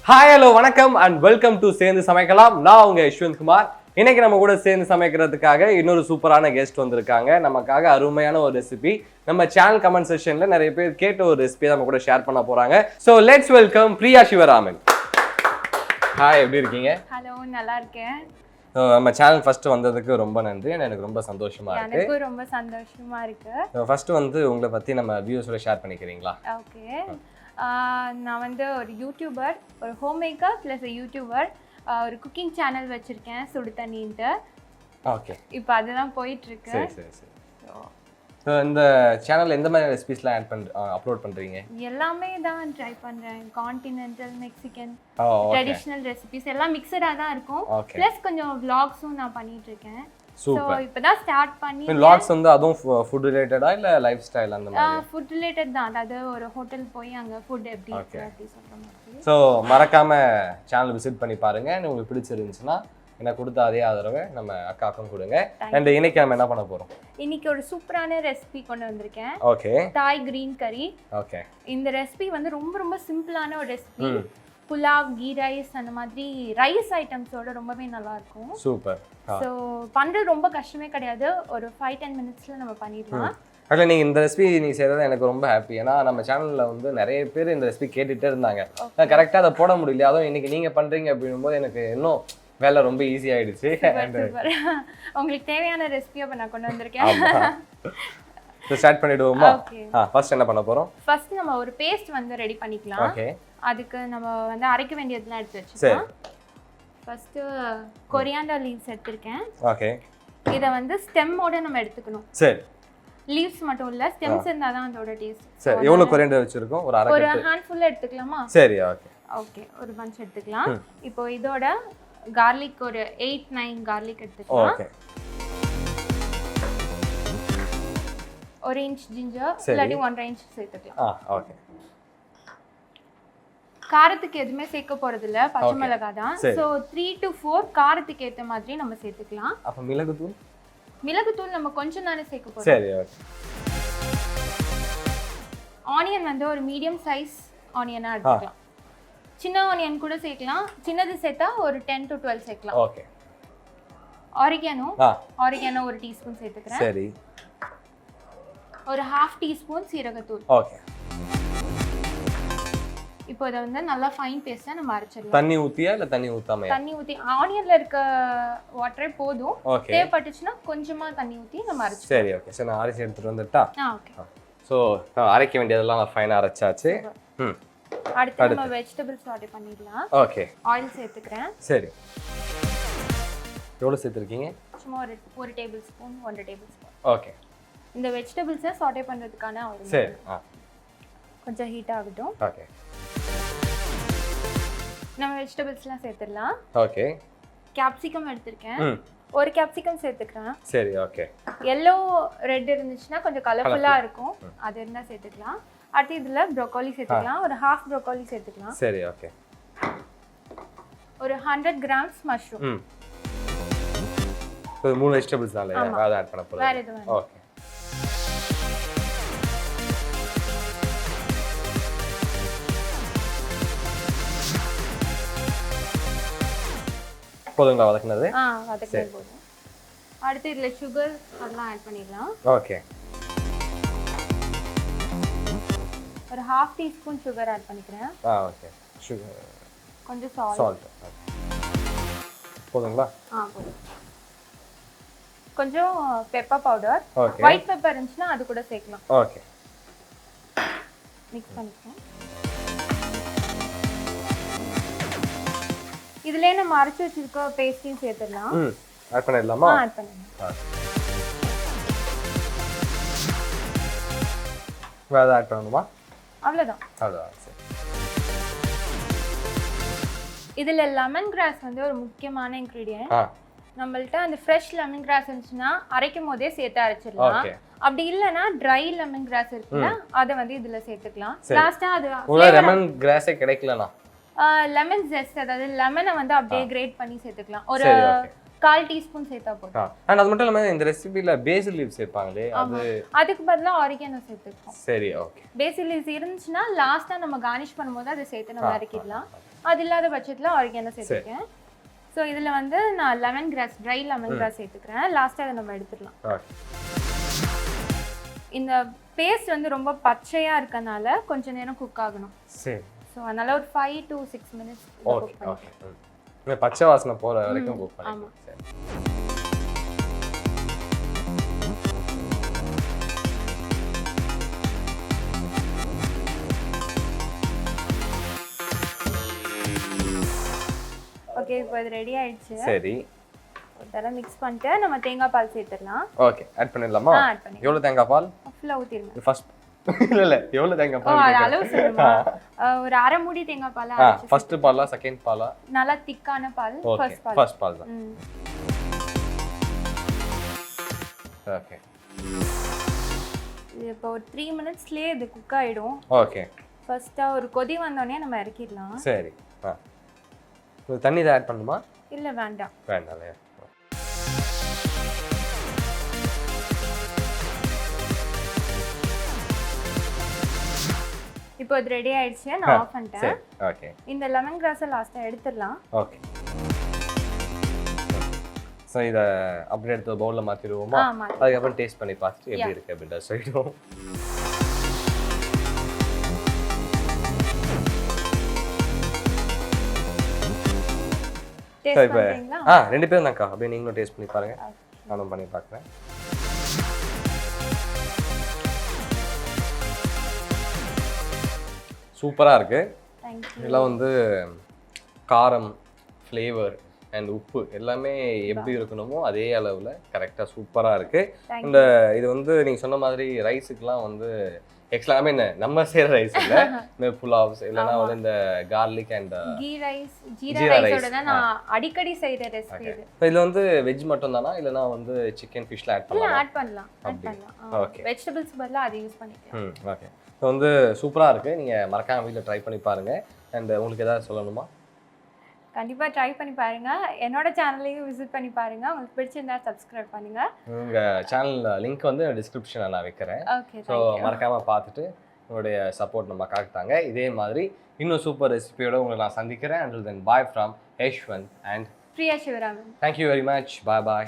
Hi hello வணக்கம் and welcome to சேர்ந்து சமைக்கலாம். நான் உங்க யஷ்வந்த் குமார். இன்னைக்கு நம்ம கூட சேர்ந்து சமைக்கிறதுக்காக இன்னொரு சூப்பரான கெஸ்ட் வந்திருக்காங்க. நமக்காக அருமையான ஒரு ரெசிபி நம்ம சேனல் கமெண்ட் செக்ஷன்ல நிறைய பேர் கேட்ட ஒரு ரெசிபி நம்ம கூட ஷேர் பண்ண போறாங்க. So let's welcome Priya Sivaraman. Hi, எப்படி இருக்கீங்க? ஹலோ, நல்லா இருக்கேன். நம்ம சேனல் ஃபர்ஸ்ட் வந்ததுக்கு ரொம்ப நன்றி. எனக்கு ரொம்ப சந்தோஷமா இருக்கு. எனக்கு ரொம்ப சந்தோஷமா இருக்கு. ஃபர்ஸ்ட் உங்களை பத்தி நம்ம வியூவர்ஸோட ஷேர் பண்ணிக்கிறீங்களா? ஓகே, நான் ஒரு யூடியூபர், ஒரு ஹோம் மேக்கர் ப்ளஸ் யூடியூபர், ஒரு குக்கிங் சேனல் வச்சிருக்கேன், சுடு தண்ணின்ட்டு. ஓகே, இப்போ அதுதான் போயிட்டு இருக்கு. சரி சரி சரி. ஸோ இந்த சேனல் எந்த மாதிரி ரெசிபிஸ்லாம் அப்லோட் பண்ணுறீங்க? எல்லாமே தான் ட்ரை பண்ணுறேன். கான்டினென்டல், மெக்சிகன், ட்ரெடிஷ்னல் ரெசிபிஸ் எல்லாம் மிக்சடாக தான் இருக்கும். ப்ளஸ் கொஞ்சம் vlogsம் நான் பண்ணிட்டு இருக்கேன். சூப்பர். இப்போதான் ஸ்டார்ட் பண்ணி vlogs அதுவும் ஃபுட் ரிலேட்டடா இல்ல லைஃப் ஸ்டைல் அந்த மாதிரி? ஃபுட் ரிலேட்டட் தான். அதாவது ஒரு ஹோட்டல் போய் அங்க ஃபுட் எப்படி இருக்கு அப்படி சொல்ற மாதிரி. ஸோ மறக்காம சேனல் விசிட் பண்ணி பாருங்க. உங்களுக்கு பிடிச்சிருந்துச்சுன்னா எனக்கு கொடுத்த அதே ஆதரவை நம்ம அக்காக்கும் கொடுங்க. அண்ட் இன்னைக்கு நம்ம என்ன பண்ண போறோம்? இன்னைக்கு ஒரு சூப்பரான ரெசிபி கொண்டு வந்திருக்கேன். ஓகே, தாய் கிரீன் கறி. ஓகே, இந்த ரெசிபி ரொம்ப ரொம்ப சிம்பிளான ஒரு ரெசிபி. புலாவ், கீ ரைஸ் அந்த மாதிரி ரைஸ் ஐட்டம்ஸோட ரொம்பவே நல்லா இருக்கும். சூப்பர். ஸோ பண்ணுறது ரொம்ப கஷ்டமே கிடையாது. ஒரு 5-10 மினிட்ஸ்ல நம்ம பண்ணிடலாம். அதில் நீங்கள் இந்த ரெசிபி நீங்கள் செய்கிறது எனக்கு ரொம்ப ஹாப்பி. ஏன்னா நம்ம சேனலில் நிறைய பேர் இந்த ரெசிபி கேட்டுகிட்டே இருந்தாங்க. நான் கரெக்டாக அதை போட முடியல. அதுவும் இன்னைக்கு நீங்கள் பண்ணுறீங்க அப்படிங்கும்போது எனக்கு இன்னும் வேலை ரொம்ப ஈஸி ஆகிடுச்சு. உங்களுக்கு தேவையான ரெசிபி அப்போ நான் கொண்டு வந்திருக்கேன். ஸ்டார்ட் பண்ணிடுவோமா? ஃபர்ஸ்ட் என்ன பண்ண போகிறோம்? ஃபர்ஸ்ட் நம்ம ஒரு பேஸ்ட் ரெடி பண்ணிக்கலாம். ஓகே, அதுக்கு நம்ம அரைக்க வேண்டியதெல்லாம் எடுத்து வச்சுக்கலாம். ஃபர்ஸ்ட் கொரியாண்டர் லீவ்ஸ் எடுத்துர்க்கேன். ஓகே, இத ஸ்டெம்மோட நம்ம எடுத்துக்கணும். சரி, லீவ்ஸ் மட்டும் இல்ல, ஸ்டெம்ஸ் இருந்தா தான் அதோட டேஸ்ட். சரி, எவ்வளவு கொரியாண்டர் வச்சிருக்கோம்? ஒரு ஹேண்ட்ஃபுல் எடுத்துக்கலாமா? சரி, ஓகே ஓகே, ஒரு பஞ்ச் எடுத்துக்கலாம். இப்போ இதோட garlic ஒரு 8-9 garlic எடுத்துக்கலாம். ஓகே, ஒரு இன்ச் ஜிஞ்சர் இல்லாட்டி 1/2 இன்ச் சேர்த்துக்கலாம். ஓகே. காரத்துக்கு எதுவுமே சேர்க்க போறது இல்ல, பச்சை மிளகாய் தான். சோ 3 to 4 காரத்துக்கு ஏத்த மாதிரி நம்ம சேர்த்துக்கலாம். அப்ப மிளகுத்தூள் நம்ம கொஞ்சம் தானே சேர்க்க போறோம். சரி, ஓகே. ஆனியன் ஒரு மீடியம் சைஸ் ஆனியனா எடுத்துக்கலாம். சின்ன ஆனியன் கூட சேர்க்கலாம். சின்னது சேர்த்தா ஒரு 10 to 12 சேர்க்கலாம். ஓகே. ஆரிகானோ ஒரு டீஸ்பூன் சேர்த்துக்கிறேன். சரி. ஒரு 1/2 டீஸ்பூன் சீரகத்தூள். ஓகே. இப்போ இத நல்லா ஃபைன் பேஸ்டா நம்ம அரைச்சிடலாம். தண்ணி ஊத்தியா இல்ல தண்ணி ஊத்தாமையா? தண்ணி ஊத்தி, ஆனியன்ல இருக்க வாட்டரே போதும். தேவைப்பட்டுச்சுன்னா கொஞ்சமா தண்ணி ஊத்தி நம்ம அரைச்சிடலாம். சரி, ஓகே. சரி, நான் அரைச்சி எடுத்துட்டு வந்துட்டா? ஓகே. சோ அரைக்க வேண்டியதெல்லாம் நான் ஃபைனா அரைச்சாச்சு. அடுத்து நம்ம வெஜிடபிள்ஸ் சாட்டே பண்ணிடலாம். ஓகே. ஆயில் சேர்த்துக்கிறேன். சரி. எவ்வளவு சேர்த்திருக்கீங்க? சும்மா ஒரு டேபிள்ஸ்பூன், 1 டேபிள்ஸ்பூன். ஓகே. இந்த வெஜிடபிள்ஸை சாட்டே பண்றதுக்கான ஆயில். சரி. கொஞ்சம் ஹீட் ஆகட்டும். ஓகே. நம்ம வெஜிடபிள்ஸ்லாம் சேர்த்துடலாம். ஓகே. கேப்சிகம் எடுத்துர்க்கேன். ஒரு கேப்சிகம் சேர்த்துக்கிறேன். சரி, ஓகே. yellow ரெட் இருந்துச்சுன்னா கொஞ்சம் கலர்ஃபுல்லா இருக்கும். அது இருந்தா சேர்த்துக்கலாம். அடுத்து இதுல ப்ரோக்கோலி சேர்த்துக்கலாம். ஒரு 1/2 ப்ரோக்கோலி சேர்த்துக்கலாம். சரி, ஓகே. ஒரு 100 கிராம்ஸ் மஷ்ரூம். இப்போ 3 வெஜிடபிள்ஸ் தான் அத ஆட் பண்ண போறோம். வேற எதுவும். ஓகே. போதுங்களா வதக்குனது? வதக்குனது போதும். அடுத்து இதுல சுகர் அதெல்லாம் ஆட் பண்ணிடலாம். ஓகே. ஒரு 1/2 டீஸ்பூன் சுகர் ஆட் பண்ணிக்கிறேன். ஓகே. சுகர், கொஞ்சம் சால்ட். போதுங்களா? போதும். கொஞ்சம் pepper powder. Okay. White pepper இருந்துச்சுன்னா அது கூட சேர்க்கலாம். ஓகே. மிக்ஸ் பண்ணிக்கலாம். இதுலயே நம்ம அரைச்சு வச்சிருக்க பேஸ்டையும் சேர்த்துடலாம். ஆட் பண்ணிடலாமா? ஆட் பண்ணிடலாம். வேற ஆட் பண்ணணுமா? அவ்வளவுதான். சரி. இதுல லெமன் கிராஸ் ஒரு முக்கியமான இன்கிரிடியன்ட். நம்மள்ட்ட அந்த ஃப்ரெஷ் லெமன் கிராஸ் இருந்துச்சுன்னா அரைக்கும் போதே சேர்த்து அரைச்சிடலாம். அப்படி இல்லனா ட்ரை லெமன் கிராஸ் இருக்குன்னா அத இதுல சேர்த்துக்கலாம். லாஸ்டா அது லெமன் கிராஸே கிடைக்கலனா லெமன் ஜெஸ்ட், அதாவது லெமனை அப்படியே கிரேட் பண்ணி சேர்த்துக்கலாம். ஒரு 1/4 டீஸ்பூன் சேர்த்தா போதும். அண்ட் அது மட்டும் இல்லாம இந்த ரெசிபில பேசில் லீவ் சேர்ப்பாங்களே, அதுக்கு பதிலா ஆரிகானோ சேர்த்துக்கலாம். சரி, ஓகே. பேசில் லீவ்ஸ் இருந்துச்சுன்னா லாஸ்டா நம்ம கார்னிஷ் பண்ணும்போது அதை சேர்த்து நம்ம அரைக்கிடலாம். அது இல்லாத பட்சத்தில் ஆரிகானோ சேர்த்துருக்கேன். ஸோ இதில் வந்து நான் lemon grass, try lemon grass சேர்த்துக்கிறேன். லாஸ்ட்டாக அதை நம்ம எடுத்துடலாம். இந்த பேஸ்ட் வந்து ரொம்ப பச்சையாக இருக்கனால கொஞ்சம் நேரம் குக் ஆகணும். சரி. ஸோ அதனால ஒரு 5 to 6 minutes. ஓகே. பச்சை வாசனை போகிற வரைக்கும் குக் பண்ணலாம். சரி. ஓகே, இப்போ இது ரெடி ஆயிடுச்சு. சரி. ஒரு தடவை மிக்ஸ் பண்ணிட்டு நம்ம தேங்காய் பால் சேர்த்துடலாம். ஓகே, ஆட் பண்ணிடலாமா? ஆட் பண்ணி. எவ்வளவு தேங்காய் பால்? ஃபுல்லா ஊத்திடுங்க. ஃபர்ஸ்ட் இல்ல எவ்வளவு தேங்காய் பால்? அளவு சொல்லுமா? ஒரு அரை மூடி தேங்காய் பால் ஆச்சு. First Bala second Bala? நல்லா திக்கான பால். ஃபர்ஸ்ட் பால் தான். ஓகே. இது இப்போ ஒரு 3 minutesலயே இது குக் ஆயிடும். ஓகே. ஃபர்ஸ்டா ஒரு கொதி வந்தோடனே நம்ம இறக்கிடலாம். சரி. தண்ணி தான் ஆட் பண்ணுமா? இல்ல வேண்டாம். வேண்டாம்ல. இப்போ இது ரெடி ஆயிடுச்சு. நான் ஆஃப் பண்ணிட்டேன். சரி. ஓகே. இந்த லெமன் கிராஸை லாஸ்டா எடுத்துடலாம். ஓகே. சோ இத அப்படியே எடுத்து பவுல்ல மாத்திடுவோமா? அதுக்கு அப்புறம் டேஸ்ட் பண்ணி பார்த்துட்டு எப்படி இருக்கு அப்படின்றத சொல்லிடுவோம். டேஸ்ட் பண்றீங்களா? ரெண்டு பேரும் தான்க்கா. அப்படியே நீங்களும் டேஸ்ட் பண்ணி பாருங்க. நானும் பண்ணி பார்க்குறேன். சூப்பரா இருக்கு. இதெல்லாம் வந்து காரம், ஃப்ளேவர் அண்ட் உப்பு எல்லாமே எப்படி இருக்கணுமோ அதே அளவில் கரெக்டாக சூப்பராக இருக்கு. இந்த இது வந்து நீங்கள் சொன்ன மாதிரி ரைஸுக்கெலாம் வந்து எக்ஸ்ட்ரா நம்ம செய்கிற ரைஸ் இல்லை, இந்த புலாவ்ஸ் இல்லைனா வந்து இந்த garlic and ghee rice, jeera ரைஸோட தான் நான் அடிக்கடி செய்கிற ரெசிபி இது. இதில் வந்து வெஜ் மட்டும் தானா இல்லைனா வந்து சிக்கன் ஃபிஷ்ல ஆட் பண்ணலாம்? ஆட் பண்ணலாம். ஓகே. வெஜிடபிள்ஸ் பதிலா அதை யூஸ் பண்ணிக்கலாம். ஓகே. ஸோ வந்து சூப்பராக இருக்குது. நீங்கள் மறக்காம வீட்டில் ட்ரை பண்ணி பாருங்கள். அண்ட் உங்களுக்கு ஏதாவது சொல்லணுமா? கண்டிப்பாக ட்ரை பண்ணி பாருங்க. என்னோட சேனலையும் விசிட் பண்ணி பாருங்க. உங்களுக்கு பிடிச்சிருந்தா சப்ஸ்கிரைப் பண்ணுங்க. உங்கள் சேனல் லிங்க் வந்து டிஸ்கிரிப்ஷனில் நான் வைக்கிறேன். ஓகே. ஸோ மறக்காமல் பார்த்துட்டு உங்களுடைய சப்போர்ட் நம்ம காட்டாங்க. இதே மாதிரி இன்னும் சூப்பர் ரெசிபியோட உங்களை நான் சந்திக்கிறேன். Until then, bye from Yeshwanth and Priya Shivaraman. Thank you very much. Bye bye.